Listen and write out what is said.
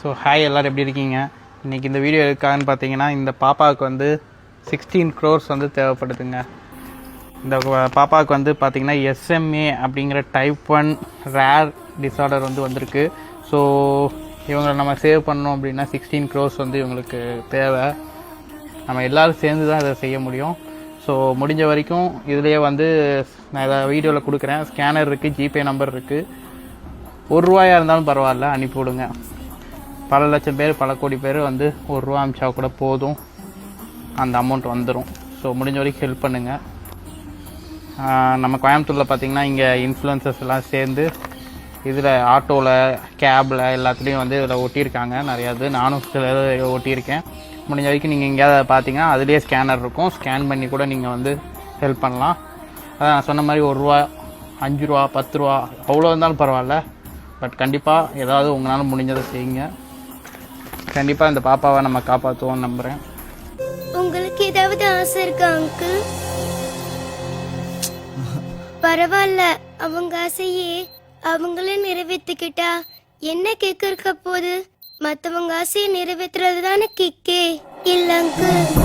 So hi எல்லோரும் எப்படி இருக்கீங்க? இன்றைக்கி இந்த வீடியோ இருக்கான்னு பார்த்தீங்கன்னா, இந்த பாப்பாவுக்கு வந்து 16 crores வந்து தேவைப்படுதுங்க. இந்த பாப்பாவுக்கு வந்து பார்த்திங்கன்னா SMA அப்படிங்கிற டைப் 1 ரேர் டிஸார்டர் வந்து வந்திருக்கு. ஸோ இவங்களை நம்ம சேவ் பண்ணோம் அப்படின்னா 16 crores வந்து இவங்களுக்கு தேவை. நம்ம எல்லோரும் சேர்ந்து தான் இதை செய்ய முடியும். ஸோ முடிஞ்ச வரைக்கும் இதுலேயே வந்து நான் இதை வீடியோவில் கொடுக்குறேன். ஸ்கேனர் இருக்குது, ஜிபே நம்பர் இருக்குது. ₹1 இருந்தாலும் பரவாயில்ல, அனுப்பிவிடுங்க. பல லட்சம் பேர், பல கோடி பேர் வந்து ₹1 அனுப்பிச்சா கூட போதும், அந்த அமௌண்ட் வந்துடும். ஸோ முடிஞ்ச வரைக்கும் ஹெல்ப் பண்ணுங்கள். நம்ம கோயம்புத்தூரில் பார்த்திங்கன்னா இங்கே இன்ஃப்ளூயன்சர்ஸ் எல்லாம் சேர்ந்து இதில் ஆட்டோவில், கேபில் எல்லாத்துலேயும் வந்து இதில் ஒட்டியிருக்காங்க நிறையா. நானும் சில ஒட்டியிருக்கேன். முடிஞ்ச வரைக்கும் நீங்கள் எங்கேயாவது பார்த்தீங்கன்னா அதுலேயே ஸ்கேனர் இருக்கும். ஸ்கேன் பண்ணி கூட நீங்கள் வந்து ஹெல்ப் பண்ணலாம். அதான் நான் சொன்ன மாதிரி ₹1, ₹5, ₹10 அவ்வளோ இருந்தாலும் பரவாயில்ல. பட் கண்டிப்பாக ஏதாவது உங்களால் முடிஞ்சதை செய்யுங்க. கண்டிப்பாக இந்த பாப்பாவை நம்ம காப்பாற்றுவோம்னு நம்புகிறேன். உங்களுக்கு ஏதாவது ஆசை இருக்கா அங்கிள்? பரவாயில்ல, அவங்க ஆசையே அவங்களே நிறைவேற்றிக்கிட்டா என்ன கேட்க இருக்க போது? மற்றவங்க ஆசையை நிறைவேற்றுறது தானே கிக்கே. இல்ல அங்கிள்.